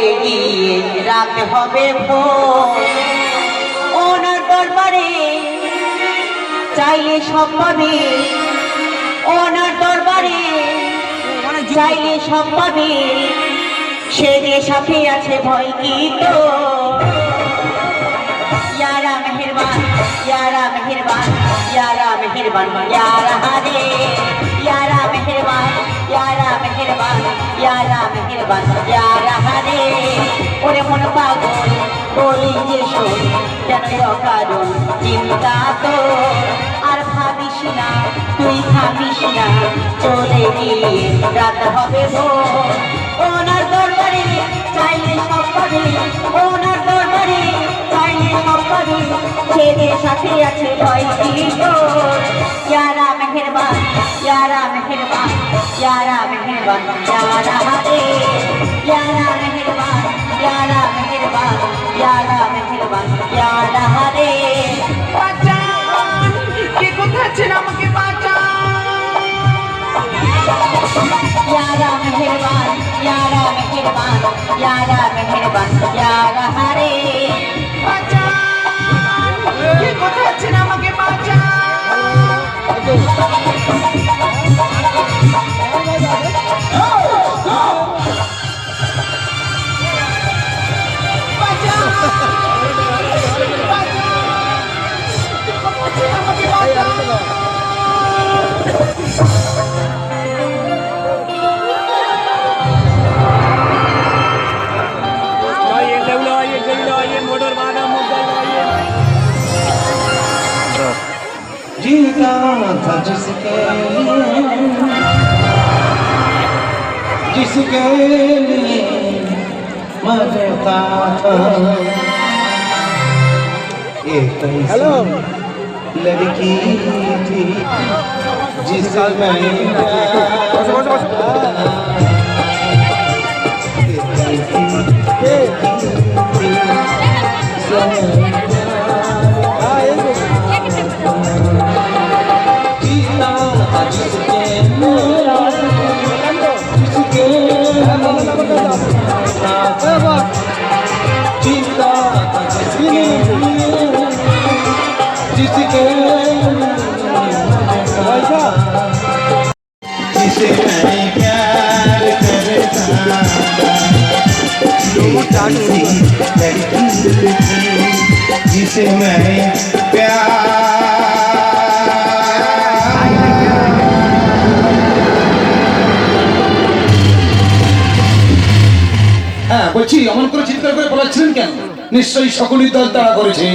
চলে গিয়ে রাত হবে ভোর ওনার দরবারে চাইলে সব পাবে ওনার দরবারে চাইলে সব পাবে সে যে সাথে আছে ভয় কি তো यारा मेहरबान यारा मेहरबान यारा मेहरबान यारा हारे यारा मेहरबान यारा मेहरबान यारा मेहरबान यारा हारे ওরে মন পাগল বলি যে শোন কেন অকারণ চিন্তা তো আর ভাবিস না তুই ভাবিস না চলে গিয়ে রাত হবে ভোর ওনার দরবারে চাইলে সব পাবে ওনার দরবারে চাইলে সব পাবে ছেলে সাথে আছে ভয় কি তোর यारा मेहरबान यारा मेहरबान यारा मेहरबान यारा हारे यारा मेहरबान यारा मेहरबान यारा मेहरबान यारा हारे বাঁচান কে কোথায় আছেন আমাকে বাঁচান यारा मेहरबान यारा मेहरबान यारा मेहरबान यारा हारे বাঁচান কে কোথায় আছেন আমাকে বাঁচান जीता था जिसके लिए मरता था एक लड़की थी जिसे मैं जिसे मैं प्यार करता जिसे मैं হ্যাঁ বলছি অমন করে চিৎকার করে বলাচ্ছিলেন কেন নিশ্চয়ই সকলেই দল তাড়া করেছে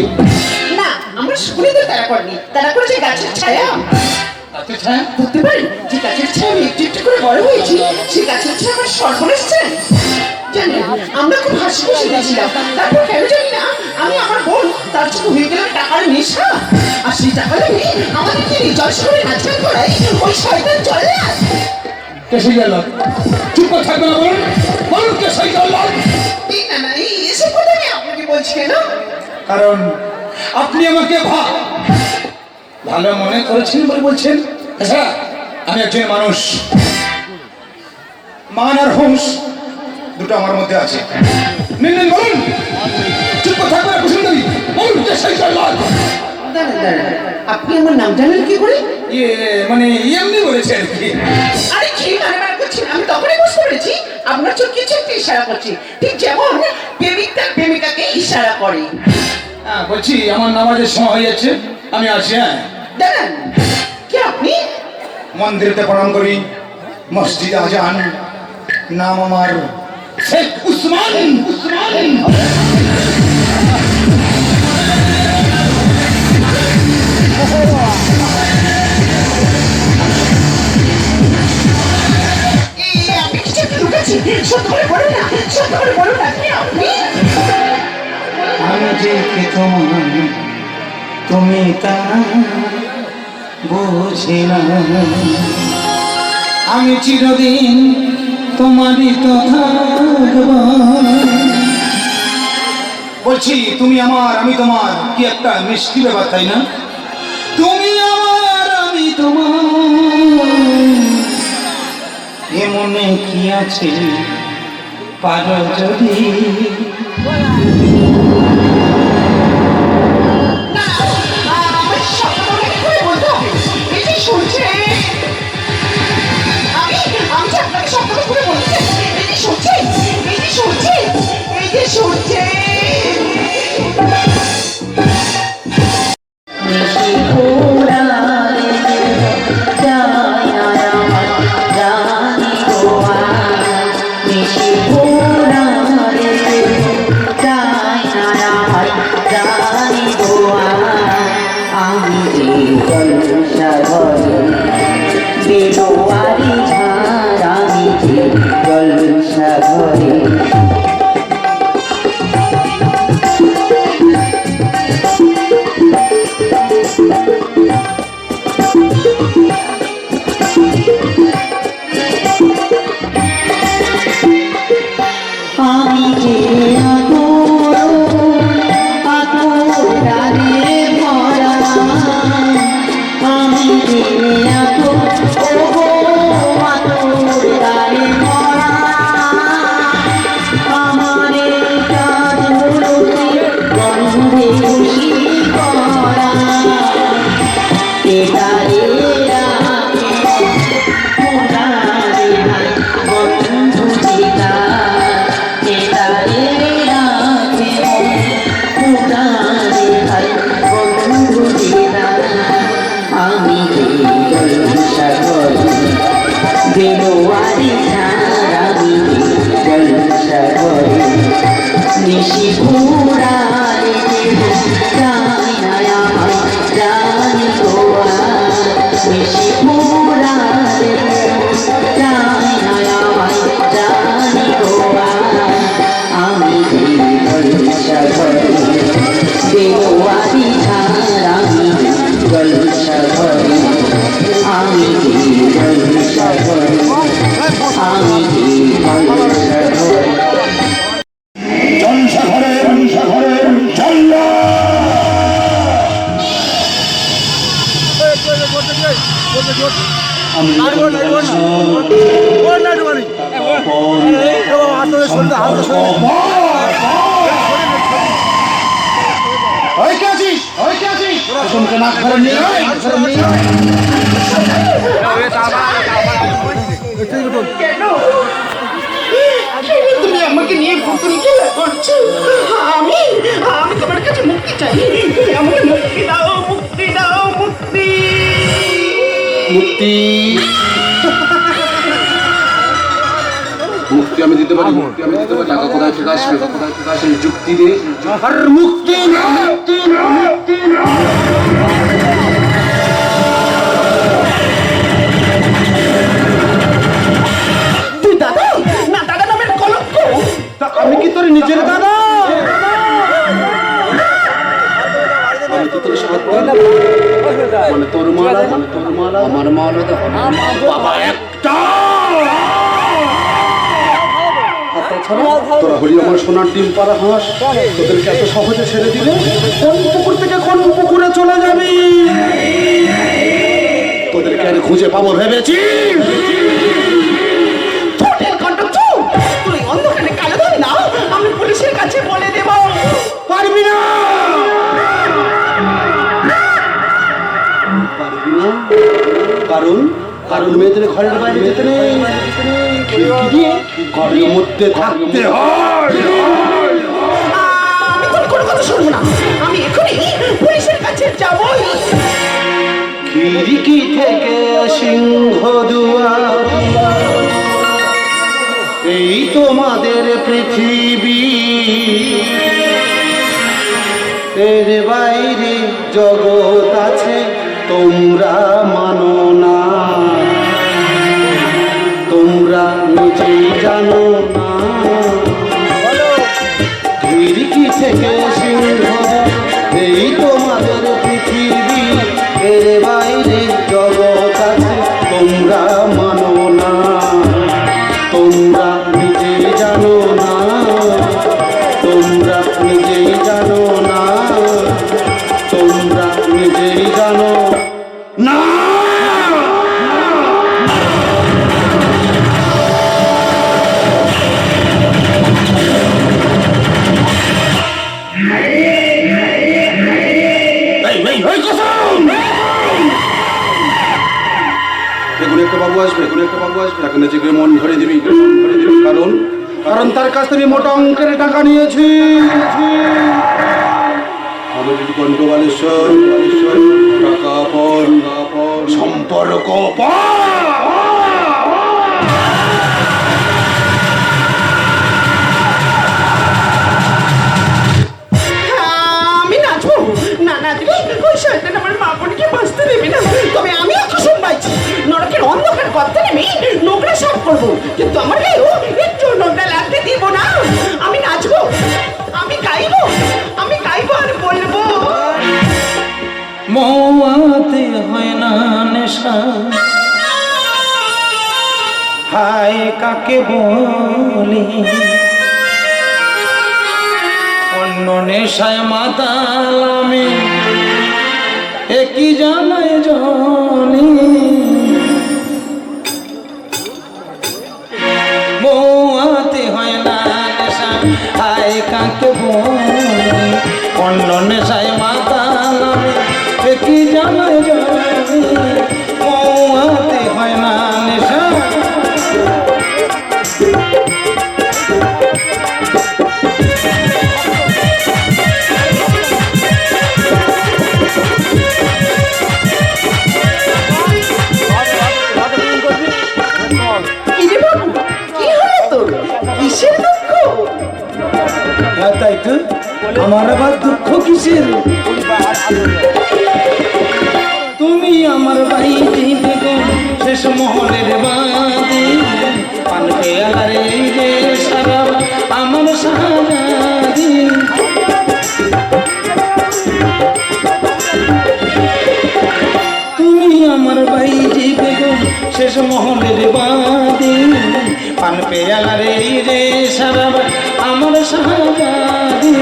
না আমরা সকলে তো তারা করিনি তারা করেছে গাছের ছায়া আচ্ছা ছায়া বুঝতে পারি যে গাছের ছায়া আমি একটু একটু করে বড় হয়েছি সেই গাছের ছায়া আমার সর্বনাশ চাই জানেন আমরা খুব হাসি খুশি দিয়েছিলাম তারপর কেন জানি না আমি আমার বোন তার জন্য হয়ে গেলাম টাকার নেশা আর সেই টাকা নিয়ে আমাদেরকে রিজয় করে নাচগান করাই ওই শয়তান চলে কে সেই জল্লাদ চুপ করে থাকবে না বলুন বলুন কে সেই জল্লাদ এই না না এই এসব কথা আমি আপনাকে বলছি কেন কারণ আপনি আমাকে ভালো মনে করেছেন বলে বলছেন আচ্ছা আমি একজন মানুষ মান আর হুঁশ দুটো আমার মধ্যে আছে নিন বলুন চুপ করে থাকবে না কুসুম দেবী বলুন কে সেই জল্লাদ আপনি আমার নাম জানেন কি করে মানে এমনি বলেছে আর কি আরে কি মানে করছি আমি তখনই বুঝতে পেরেছি আপনার চোখ কিছু একটা ইশারা করছি ঠিক যেমন প্রেমিক তার প্রেমিকাকে ইশারা করে হ্যাঁ বলছি আমার নামাজের সময় হয়ে যাচ্ছে আমি আসি হ্যাঁ দাঁড়ান কি আপনি মন্দিরেতে প্রণাম করি মসজিদে আজান নাম আমার শেখ উসমান আপনি কিছু একটা লুকাচ্ছি সত্য করে বলুন না সত্য করে বলুন না আপনি আমি যে তোমার তুমি তা বুঝি না আমি চিরদিন তোমারই তো থাকব বলছি তুমি আমার আমি তোমার কি একটা মিষ্টি ব্যাপার তাই না তুমি আমার আমি তোমার এমনে কি আছে পারো যদি না, আমার স্বপ্নটাকে খুলে বলতে হবে। এই যে শুনছেন, আমি যে আপনাকে স্বপ্নটা খুলে বলতে চাই। এই যে শুনছেন, এই যে শুনছেন, এই যে শুনছেন। নিশি ঘোরালে যায় না আমার জানি গোয়া নিশি ঘোরালে যায় না আমার জানি গোয়া আমি যে জলসা ঘরে বেরোয়ারি ঝাড় আমি যে জলসা ঘরে আমি যে আতরে ভরা আমি যে আতরে ভরা আমারে কাজগুলোতে গন্ধে খুশি করা এটারে রাখে মোরারে ভাই বন্ধু চিতা এটারে রাখে মোরারে ভাই বন্ধু চিতা আমি জলসা ঘরে বেরোয়ারি ঝাড় আমি জলসা ঘরে নিশি ঘোরালে যায় না আমার জানি গোয়া নিশি ঘোরালে যায় না আমার জানি গোয়া আমি জলসা ঘরে বেরোয়ারি ঝাড় আমি জলসা ঘরে আমি জলসা ঘরে আমি জলসা ঘরে কেন? তুমি আমাকে নিয়ে পুতুল খেলা করছো? আমি আমি তোমার কাছে মুক্তি চাই। তুমি আমাকে মুক্তি দাও, মুক্তি দাও, মুক্তি। মুক্তি মুক্তি আমি দিতে পারি, মুক্তি আমি দিতে পারি। টাকা কোথায় থেকে আসবে, কোথায় থেকে আসবে যুক্তি দিয়ে। আর মুক্তি না, মুক্তি না, মুক্তি না। তুই দাদা না, দাদা নামের কলঙ্ক। আমি কি তোর নিজের দাদা? আমি তো তোর সাথ মানে তোর মালা, মানে তোর মালা, আমার মালা তো বাবা একটা। তোরা হলি আমার সোনার ডিম পাড়া হাঁস, তোদেরকে এত সহজে ছেড়ে দিলে কোন পুকুর থেকে কোন পুকুরে চলে যাবি? তোদেরকে আমি খুঁজে পাবো ভেবেছি? ছোটের কণ্ঠ চুপ। তুই অন্ধকারে কালো ধরে না, আমি পুলিশের কাছে বলে দেব। পারবি না, পারবি না, কারণ কারণ মেয়েদের ঘরের বাইরে যেতে নেই, খিড়কি দিয়ে ঘরের মধ্যে থাকতে হয়। আমি তোর কোনো কথা শুনবো না। আমি এখনই পুলিশের কাছে যাবই। খিড়কি থেকে সিংহ দুয়ার, এই তোমাদের পৃথিবী, এর বাইরে জগৎ আছে তোমরা মানো না, তোমরা নিজেই জানো না। খিড়কি থেকে সিংহ, এই তোমাদের পৃথিবী, এর বাইরে জগৎ আছে তোমরা মানো না, তোমরা নিজেই জানো না, তোমরা নিজেই জানো না, তোমরা নিজেই জানো না। আসবে, কোনো একটা বাবু আসবে, তাকে নেচে গিয়ে মন ভরে দিবি, কারণ কারণ তার কাছ থেকে মোটা অঙ্কের টাকা নিয়েছি। আমি যদি কণ্ঠবালেশ্বর টাকা পর সম্পর্ক আমি নাচবো না, নাচবো ওই শয়তান আমার মা বোনকে বাঁচতে দেবে না। তবে আমিও কুসুম বাইছি, নরকের অন্ধকার গর্তে নেমে নোংরা সাফ করবো, কিন্তু আমার গায়েও একটু নোংরা লাগতে দিব না। আমি নাচবো, আমি গাইবো, আমি গাইবো আর বলবো মৌয়াতে হয় না নেশা, হায় কাকে বলি, অন্য নেশায় মাতাল আমি, একই জানায় জনি। মৌয়াতে হয় না নেশা, হায় কাকে বলি, অন্য নেশায় মাতাল আমি, একই জানায় জনি। মৌয়াতে হয় না নেশা। কি রে বাবু, কি হলো তোর? কিসের দুঃখ? হ্যাঁ তাই তো, আমার আবার দুঃখ কিসের? তুমি আমার বাড়িতে দেখো শেষ মহলের বাদে, পানকে আলারে রে সারা আমার সাহায্যে। তুমি আমার বাড়িতে দেখো শেষ মহলের বাদে, পান পেয়ালারে রে সারা আমার সাহায্যে।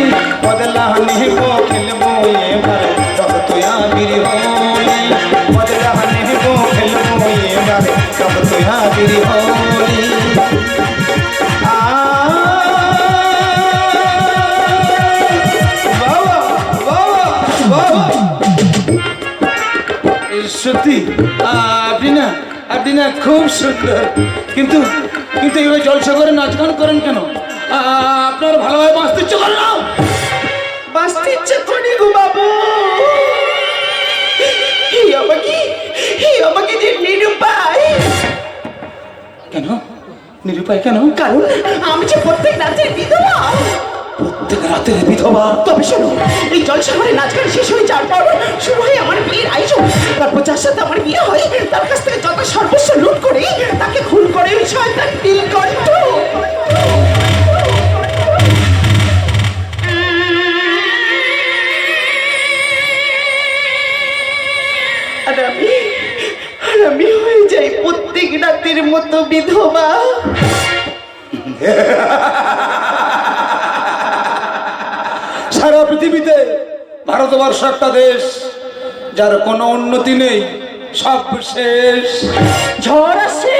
বদলা নেবো খেলবো এবার রক্ত আবির হলে, বদলা নেবো খেলবো এবার রক্ত আবির হলে। বাবা বাবা বাবা, সত্যি আপনি না খুব সুন্দর, কিন্তু কিন্তু এবার জলসা করে নাচ গান করেন কেন? আপনার ভালোভাবে বাঁচতে ইচ্ছে করে না? বাঁচতে ইচ্ছে করি গো বাবু। আমাকে যে নিরুপায়। কেন নিরুপায় কেন? কারণ আমি যে প্রত্যেক রাতের বিধবা। প্রত্যেক রাতের বিধবা? তবে শোনো, এই জলসাঘরে নাচ গান শেষ হয়ে যাওয়ার পর শুরু হয় আমার বিয়ের আয়োজন। তারপর যার সাথে আমার বিয়ে হয় তার কাছ থেকে যত সর্বস্ব লুট করে তাকে খুন করে ওই শয়তান নীলকণ্ঠ। আর আমি হয়ে যাই প্রত্যেক রাতের মতো বিধবা। সারা পৃথিবীতে ভারতবর্ষ একটা দেশ যার কোনো উন্নতি নেই, সব শেষ। ঝড় আসছে,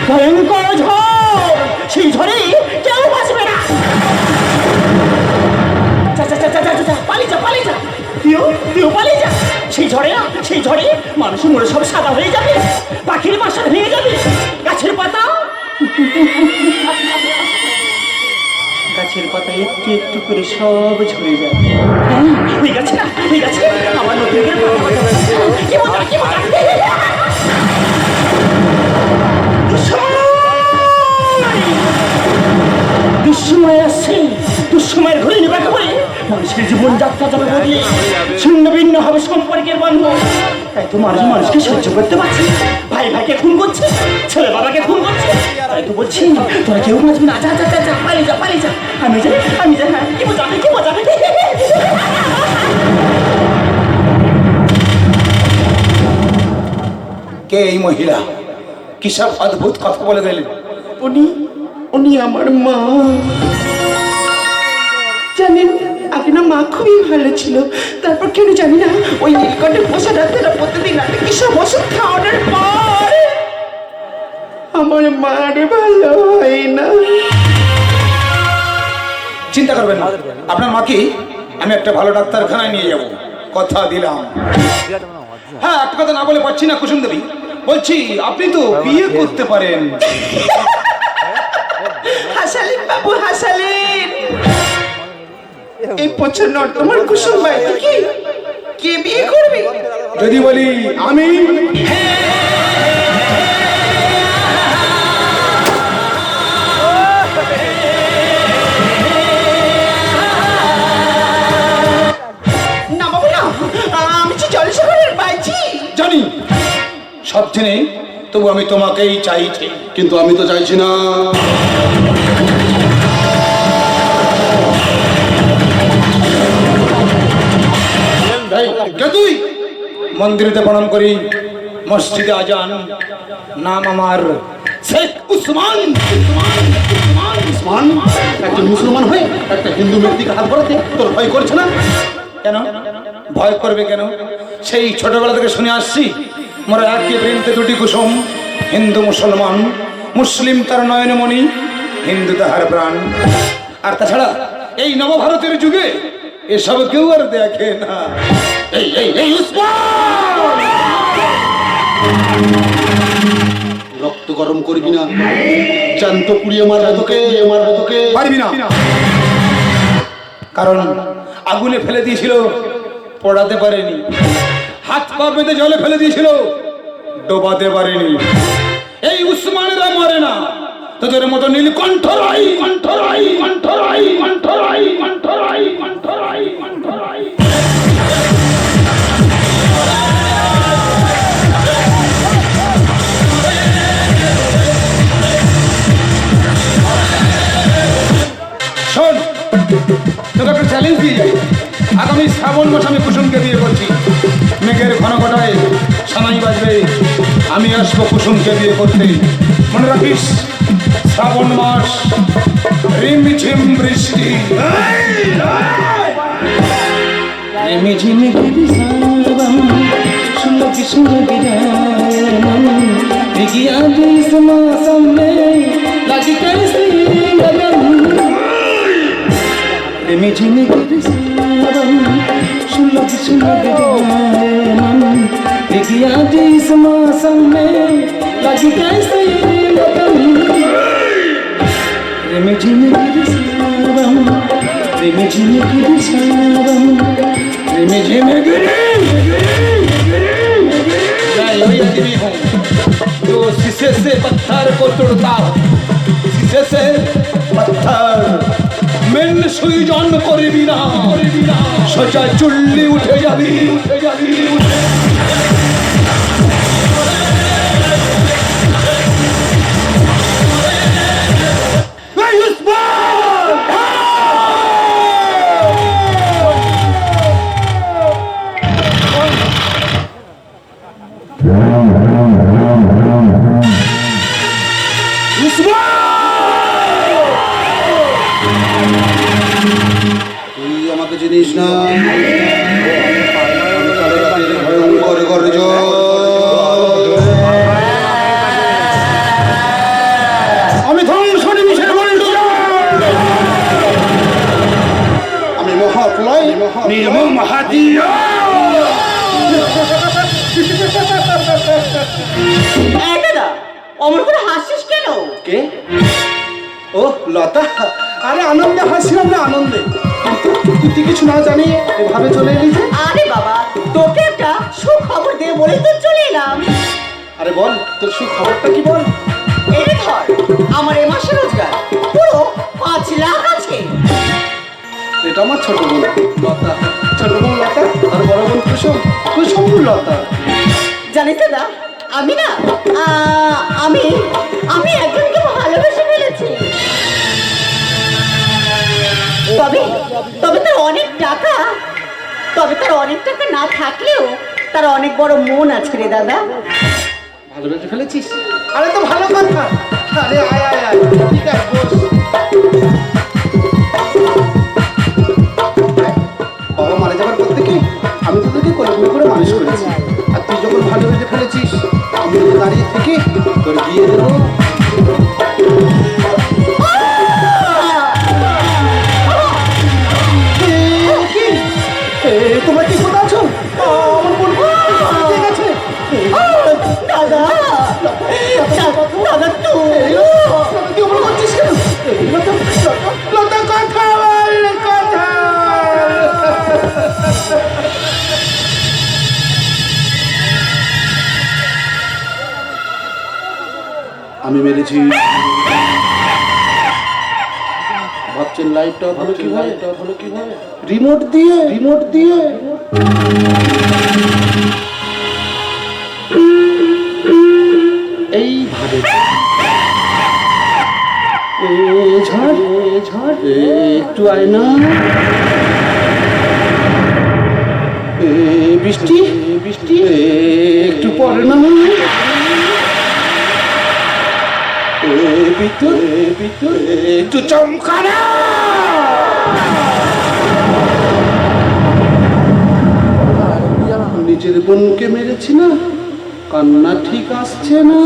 ভয়ঙ্কর ঝড়, সেই ঝড়ে কেউ বাঁচবে না। পালিয়ে যা, পালিয়ে যা, তুইও পালিয়ে যা। সেই ঝড়ে মানুষ মরে সব সাদা হয়ে যাবে, পাখির বাসা ভেঙে যাবে, গাছের পাতা একটু একটু করে সব ঝরে যাবে। হয়ে গেছে না, হয়ে গেছে আমার নতুন কি মজা, কি মজা। দুঃসময় আসছে, দুঃসময়ের ঘুরে নেবে করে মানুষের জীবনযাত্রা যাবে বদলে, ছিন্ন ভিন্ন হবে সম্পর্কের বন্ধন। তাই তো মানুষ মানুষকে সহ্য করতে পারছে, ভাই ভাইকে খুন করছে, ছেলে বাবাকে খুন করছে। তাই তো বলছি তোরা কেউ বাঁচবি না, যা যা যা যা, পালিয়ে যা, পালিয়ে যা। আমি যাই, হ্যাঁ, কি মজা, কি মজা। কে এই মহিলা? কি সব অদ্ভুত কথা বলে গেলেন? উনি আমার মা। জানেন, আগে না মা খুবই ভালো ছিল, তারপর কেন জানি না ওই নীলকণ্ঠে বসে ডাক্তাররা প্রতিদিন রাতে কি সব ওষুধ খাওয়ানোর পর আমার মার ভালো হয় না। চিন্তা করবেন না, আপনার মাকে আমি একটা ভালো ডাক্তারখানায় নিয়ে যাব। কথা দিলাম। হ্যাঁ, একটা কথা না বলে পাচ্ছি না কুসুম দেবী, বলছি আপনি তো বিয়ে করতে পারেন। হাসালেন বাবু, হাসালেন। এই পচা নর্দমার কুসুম বাইরে কে বিয়ে করবে? যদি বলি আমি, না বাবু না, আমি যে জলসাগরের পাইছি। জানি সব জেনে তবু আমি তোমাকেই চাইছি। কিন্তু আমি তো চাইছি না। কে তুই? মন্দিরেতে প্রণাম করি, মসজিদে আজান, নাম আমার শেখ উসমান। উসমান, একটা মুসলমান হয়ে একটা হিন্দু মেয়ের দিকে হাত বাড়াতে তোর ভয় করছে না? কেন ভয় করবে কেন? সেই ছোটবেলা থেকে শুনে আসছি, মোরা একই বৃন্তে দুটি কুসুম, হিন্দু মুসলমান, মুসলিম তার নয়নমণি, হিন্দু তাহার প্রাণ। আর তাছাড়া এই নবভারতের যুগে এসব কেউ আর দেখে না। এই এই এই উসমান, রক্ত গরম করবি না, জ্যান্ত পুড়িয়ে মারবে তোকে। পারবি না, কারণ আগুনে ফেলে দিয়েছিল, পড়াতে পারেনি। হাত পা বেঁধে জলে ফেলে দিয়েছিল, ডোবাতে পারেনি। এই উসমানেরা মরে না, তোদের মতো নীলকণ্ঠরাই কণ্ঠরাই কণ্ঠরাই কণ্ঠরাই কণ্ঠরাই কণ্ঠরাই কণ্ঠরাই। শোন, তোকে একটা চ্যালেঞ্জ দিয়ে যাই। আগামী শ্রাবণ মাস আমি কুসুমকে বিয়ে করছি। মেঘের ঘন ঘটায় সানাই বাজবে, আমি আসবো কুসুমকে বিয়ে করতে। মনে রাখিস, শ্রাবণ মাস, রিমঝিম বৃষ্টি। রিমঝিম इस मौसम में लगी कैसे लगन, रिमझिम गिरी सावन, रिमझिम गिरी सावन, रिमझिम गिरी। मैं वही आदमी हूँ जो शीशे से पत्थर को तोड़ता हूँ, शीशे से पत्थर। মেন সুই জন করবি না, সোজা চুল্লি উঠে যাবি। তুই আমাকে চিনিস না? ভয়ঙ্কর গর্জন, আমি ধ্বংস নিমিষের মন্ডল, আমি মহাপ্রলয়, নির্মম হাতিয়া। দাদা, অমর করে হাসিস কেন? কে? ও লতা, আরে আনন্দে হাসছিলাম না, আনন্দে। কিন্তু তুই কিছু না জানি এভাবে চলে এলি যে? আরে বাবা, তোকে একটা সুখবর দিয়ে বলেই তো চলে এলাম। আরে বল, তোর সুখবরটা কি বল? এই ধর, আমার এ মাসে রোজগার পুরো 5 লাখ আছে। এটা আমার ছোট বোন লতা। ছোট বোন লতা আর বড় বোন কুসুম, কুসুম লতা। জানিস দাদা, আমি না আমি একজনকে ভালোবেসে ফেলেছি। তবে তার অনেক টাকা, না থাকলেও তার অনেক বড় মন আছে রে দাদা। ভালোবেসে ফেলেছিস? আরে তো ভালো কথা। আরে আয় আয় আয়, ঠিক আছে বস। বাবা মারা যাবার পর থেকে আমি তোদেরকে কোলে করে মানুষ করেছি। আর তুই যখন ভালোবেসে ফেলেছিস, আমি দাঁড়িয়ে থেকে তোর বিয়ে দেবো। তোমরা কি কোথাও আছো? মেরেছি। ভাবছেন লাইটটা হলো কিভাবে? রিমোট দিয়ে। এইভাবে ঝড় একটু আয়না, বৃষ্টি একটু পড়ে না, বিদ্যুৎ একটু চমকানা। নিজের বোনকে মেরেছি না, কান্না ঠিক আসছে না।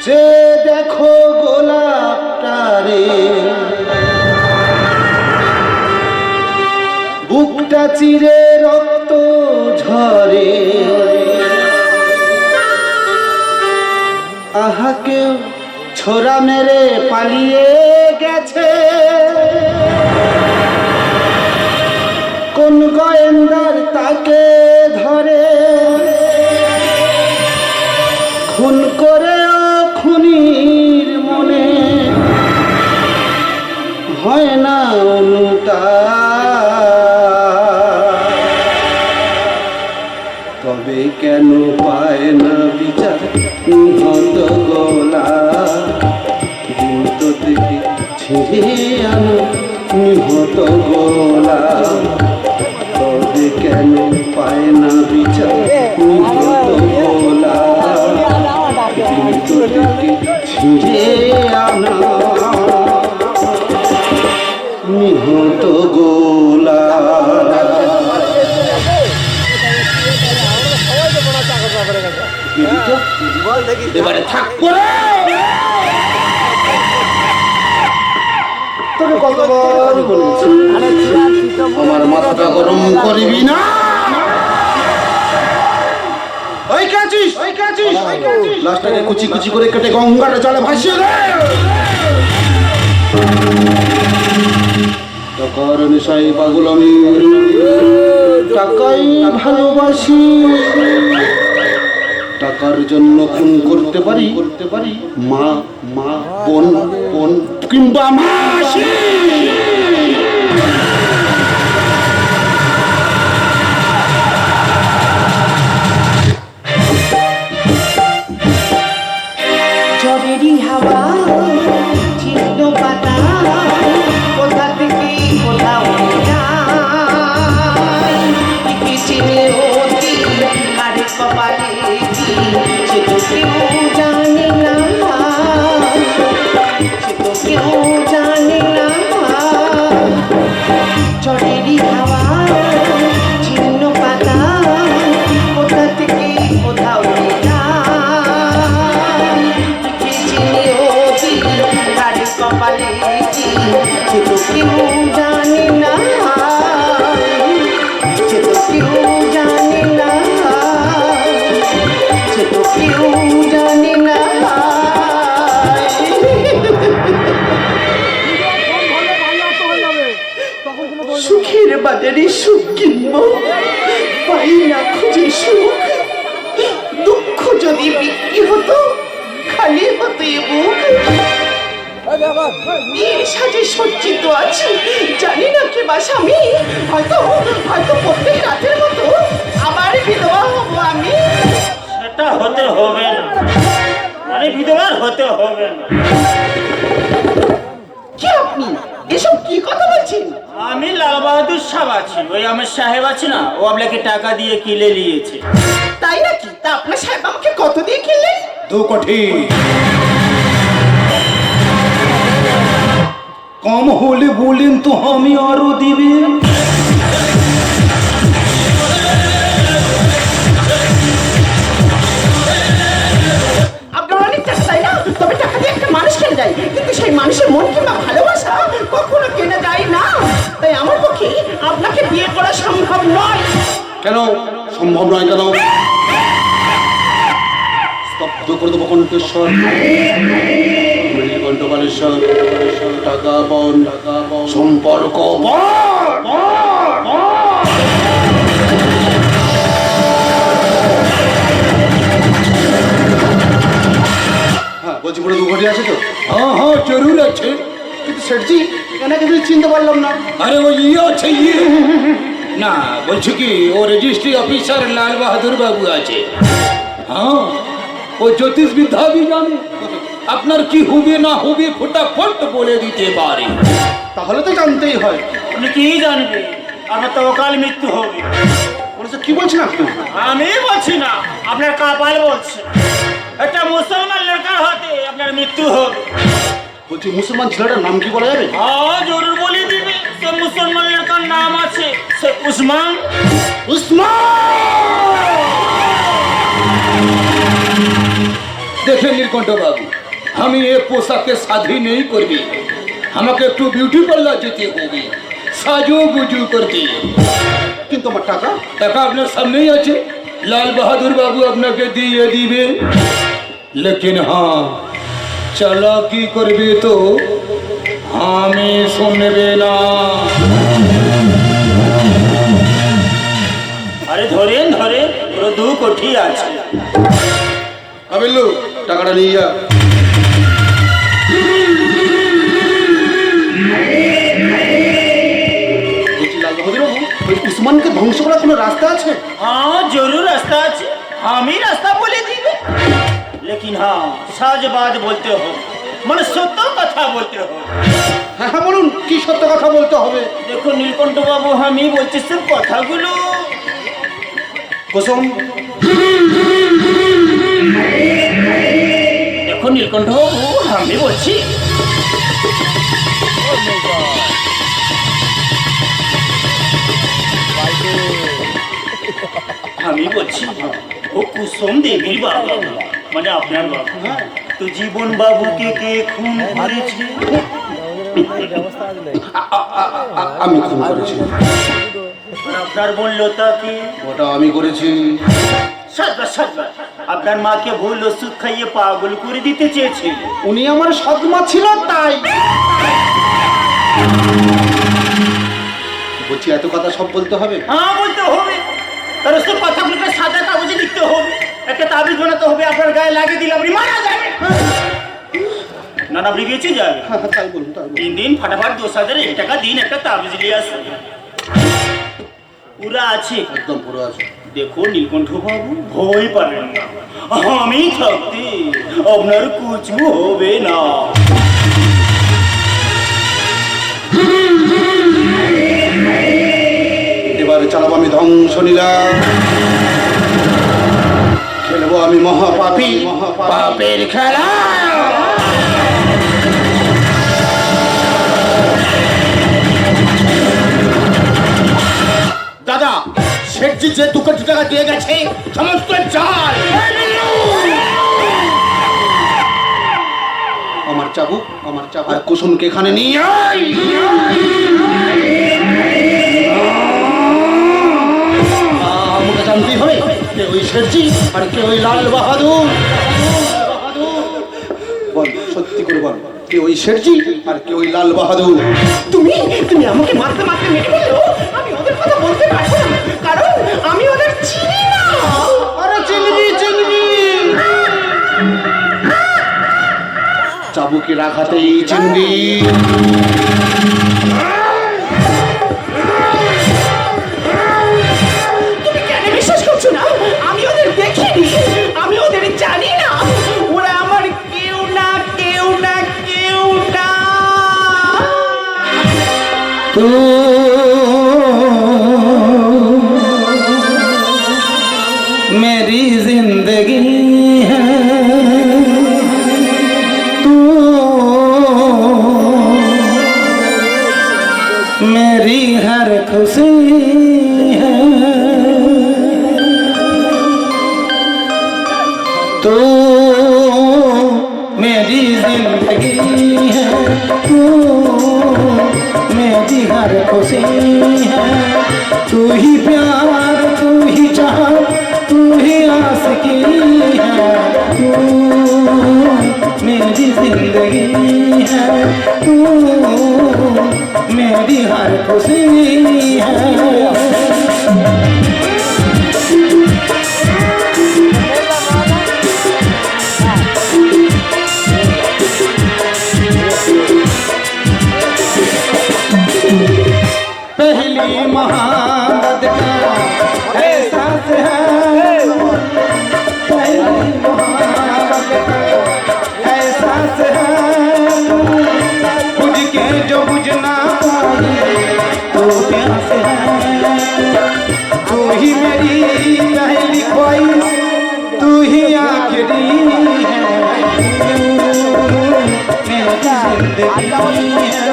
যে দেখো গোলাপটারে বুকটা চিরে রক্ত ঝরে, আহা কেউ ছোরা মেরে পালিয়ে গেছে, কোন গোয়েন্দার তাকে ধরে, খুন করে খুনির মনে হয় না অনুতাপ, তবে কেন পায় না বিচার নিহত গোলা, দিন তো দেখে ছিঁড়ে আনো নিহত গোলা, তবে কেন পায় না বিচার নিহত গোলা, দিন তো দেখে ছিঁড়ে আনা নিহত গোলা। এবারে থাকবো রে, তোকে কতবার বলেছি আমার মাথাটা গরম করবি না। ওই কাছিস লাশটাকে কুচি কুচি করে কেটে গঙ্গাটা জলে ভাসিয়ে দে। টাকার নেশায় পাগল আমি, টাকাই ভালোবাসি, টাকার জন্য খুন করতে পারি মা বোন কিংবা মাসি। ঝড়েরই হাওয়া ছিন্ন পাতা কোথা থেকে কোথাও যায়, কিসিনে অতি আর কপালে কি সে তো কেউ জানে না, সে তো কেউ জানে না। ঝড়েরই হাওয়া ছিন্ন পাতা কোথা থেকে কোথাও কপালে কি সে তো কেউ জানে না, সে তো কেউ জানে না, সে তো কেউ জানে না। সুখের বাজারে সুখ কিনব, পাই না খুঁজে সুখ, দুঃখ যদি বিক্রি হতো খালি হতো এ বুক। বিয়ের সাজে সজ্জিত আছি, জানি না কে বা স্বামী, হয়তো প্রত্যেক রাতের মতো আবার বিধবা হবো আমি। সেটা হতে হবে না, আরে বিধবা হতে হবে না। কি আপনি এসব কি কথা বলছেন? আমি লাল বাহাদুর সাহেব আছি, ওই আমার সাহেব আছে না, ও আপনাকে টাকা দিয়ে কিনে নিয়েছে। তাই নাকি? তা আপনার সাহেব আমাকে কত দিয়ে কিনলেন? 2 কোটি। কম হলে বলেন তো আমি আরো দিবে। আপনার অনেক টাকা তাই না? তবে টাকা দিয়ে একটা মানুষ কেনা যায়, কিন্তু সেই মানুষের মন কিংবা ভালোবাসা কখনো কেনা যায় না। তাই আমার পক্ষে আপনাকে বিয়ে করা সম্ভব নয়। কেন সম্ভব নয়? কেন স্তব্ধ করে দেবো কণ্ঠেশ্বর, কণ্ঠকালেশ্বর। টাকা বন সম্পর্ক আছে। কিন্তু সেটজি এনাকে যদি চিনতে পারলাম না। আরে ও ইয়ে আছে ইয়ে না, বলছি কি ও রেজিস্ট্রি অফিসার লাল বাহাদুর বাবু আছে। হ্যাঁ, ও জ্যোতিষ বিদ্যা भी জানে, আপনার কি হবে না হবে ফটাফট বলে দিতে পারে। তাহলে তো জানতেই হয়। আপনি কি জানবেন? আপনার তো অকাল মৃত্যু হবে। বলেছে কি বলছেন আপনি? আমি বলছি না, আপনার কপাল বলছে। একটা মুসলমান লড়কার হাতে আপনার মৃত্যু হবে। বলছি মুসলমান ছেলেটার নাম কি বলা যাবে? হ্যাঁ জরুর বলে দিবে। সে মুসলমান লড়কার নাম আছে সে উসমান। দেখে নীলকণ্ঠ বাবু, আমি এ পোশাকে শাদি নেই করবি, আমাকে একটু বিউটি পার্লার যেতে হবে সাজু গুজু করতে। কিন্তু আমার টাকা? টাকা আপনার সামনেই আছে, লাল বাহাদুর বাবু আপনাকে দিয়ে দিবে। লেকিন হ্যাঁ, চালাকি করবে তো আমি শুনবে না। আরে ধরেন ধরেন, পুরো 2 কোটি আছে। আবিল্লু টাকাটা নিয়ে যা। বলছি লাল বাহাদুর বাবু, ওই উসমানকে ধ্বংস করার কোনো রাস্তা আছে? हाँ जरूर रास्ता আছে, আমি রাস্তা বলে দিবে। लेकिन हाँ সাজ বাদ বলতে हो, মানে সত্য কথা বলতে हो। হ্যাঁ হ্যাঁ বলুন, কি সত্য কথা বলতে হবে? দেখো নীলকণ্ঠ বাবু, আমি বলছি সব কথাগুলো কুসুম, দেখো নীলকণ্ঠ বাবু, আমি বলছি আমি বলছি ও কুসুম দেবীর বাবা, মানে আপনার বাবা। তো জীবন বাবুকে কে খুন করেছে? আমি খুন করেছি। আর আপনার বললো তাকে? ওটা আমি করেছি। সাতবার সাতবার আপনার মাকে ভুল ওষুধ খাইয়ে পাগল করে দিতে চেয়েছে। উনি আমার সৎমা ছিল তাই। বলছি এত কথা সব বলতে হবে? হ্যাঁ বলতে হবে, তার সব কথাগুলোকে সাদা কাগজে লিখতে হবে, একটা তাবিজ বানাতে হবে, আপনার গায়ে লাগিয়ে দিলে আপনি মারা যাবেন। না না আপনি বেঁচে যাবে। হ্যাঁ হ্যাঁ তাই বলুন, তাই বলুন। 3 দিন ফাটাফাট 10,000 টাকা দিন, একটা তাবিজ নিয়ে আসুন। পুরা আছে, একদম পুরো আছে। দেখো নীলকণ্ঠ বাবু, ভয় পাবেন না, আমি থাকতে আপনার কিছু হবে না। এবারে চালাবো আমি ধ্বংসলীলা, খেলবো আমি মহাপাপী পাপের খেলা। দাদা, শেঠজি যে 2 কোটি টাকা দিয়ে গেছে সমস্ত জাল। আমার চাবুক আর কুসুমকে এখানে নিয়ে আয়। আমাকে জানতেই হবে কে ওই শেঠজি আর কে ওই লাল বাহাদুর। বল, সত্যি করে বল, কে ওই শেঠজি আর কে ওই লাল বাহাদুর? তুমি আমাকে মারতে মারতে মেরে ফেললো। আমি ওদের কথা বলতে পারবো না, কারণ আমি ওদের চিনি না। আরে চিনবি। চাবুকের আঘাতেই চিনবি। তুমি কেন বিশ্বাস করছো না? আমি ওদের দেখিনি, আমি ওদের জানি না। ওরা আমার কেউ না। तू मेरी जिंदगी है, तू मेरी हर खुशी है, तू मेरी जिंदगी है, तू मेरी हर खुशी है, तू ही प्यार, तू ही चाहत, तू ही आशिकी है, तू मेरी जिंदगी है, तू मेरी हर खुशी है। मोहब्बत का एहसास है, मोहब्बत का एहसास है, बुझ के जो बुझना पाए तो प्यास है, तू ही मेरी पहली ख्वाहिश, तू ही आखिरी है, मेरी जिंदगी है, तू मेरी हर खुशी है,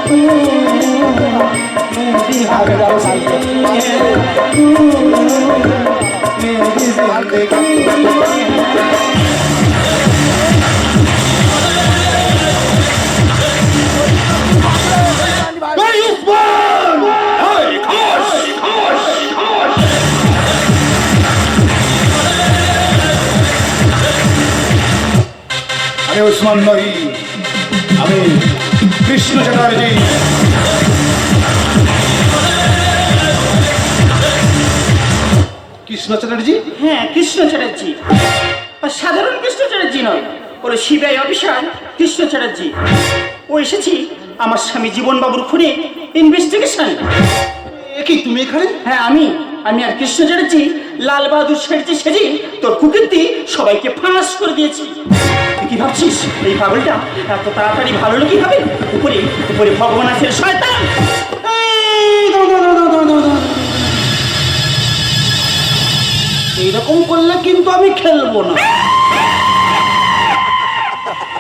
तू मेरी जिंदगी है। আমি উসমান নই, আমি কৃষ্ণ চ্যাটার্জি। কৃষ্ণ চ্যাটার্জি? হ্যাঁ, কৃষ্ণ চ্যাটার্জি। আর সাধারণ কৃষ্ণ চ্যাটার্জি নয়, ওরা সিবিআই অফিসার কৃষ্ণ চ্যাটার্জি। ও এসেছি আমার স্বামী জীবন বাবুর খুনে ইনভেস্টিগেশন। কি তুমি এখানে? হ্যাঁ, আমি আর কৃষ্ণ চ্যাটার্জি লাল বাহাদুর সেজে তোর কুকীর্তি সবাইকে ফাঁস করে দিয়েছি। তুই কি ভাবছিস এই পাগলটা এত তাড়াতাড়ি ভালো লোকই হবে? উপরে উপরে ভগবান আছে, শয়তান। এইরকম করলে কিন্তু আমি খেলবো না।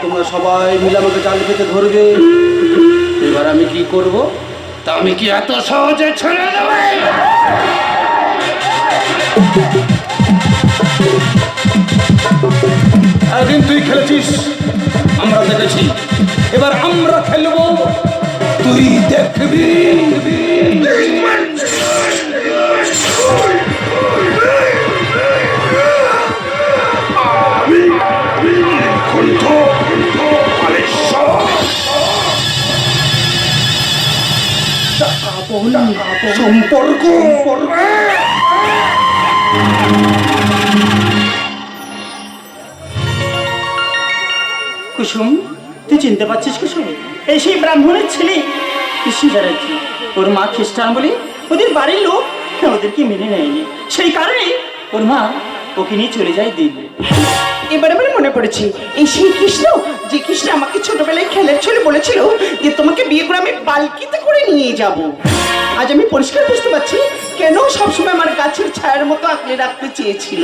তোমরা সবাই মিলে আমাকে জাল পেতে ধরবে, এবার আমি কি করব? তা আমি কি এত সহজে ছেড়ে দেবো? একদিন তুই খেলেছিস, আমরা দেখেছি, এবার আমরা খেলবো, তুই দেখবি। সম্পর্ক কুসুম, তুই চিনতে পারছিস কুসুম? এই সেই ব্রাহ্মণের ছেলে কৃষ্ণ চ্যাটার্জি। ওর মা খ্রিস্টান বলে ওদের বাড়ির লোক ওদেরকে মেনে নেয়নি, সেই কারণে ওর মা ওকে নিয়ে চলে যায় দিল্লি। এবার আমার মনে পড়েছে, এই সেই কৃষ্ণ, যে কৃষ্ণ আমাকে ছোটবেলায় খেলার ছলে বলেছিল যে তোমাকে বিয়ে করে আমি পালকিতে করে নিয়ে যাব। আজ আমি পরিষ্কার বুঝতে পারছি কেন সবসময় আমার গাছের ছায়ার মতো আঁকড়ে রাখতে চেয়েছিল।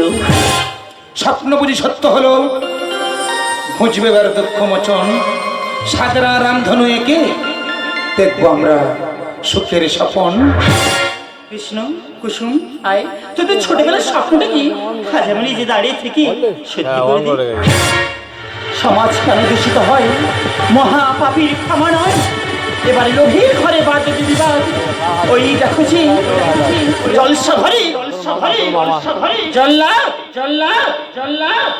স্বপ্ন বুঝি সত্য হলো, ঘুঁচবে এবার দুঃখ মোচন, সাদরা রামধনু একে দেখবো আমরা সুখের স্বপন। কৃষ্ণ, কুসুম, আয় তোদের ছোটবেলার স্বপ্নটা কি আজ আমি নিজে দাঁড়িয়ে থেকে সত্যি করে দিই। সমাজ কেন দূষিত হয়? মহা পাপীর ক্ষমা নয়, এবারে লোভীর ঘরে বাজে বিবাদ। ওই দেখো যে জলসা ঘরে জল্লাদ জল্লাদ জল্লাদ।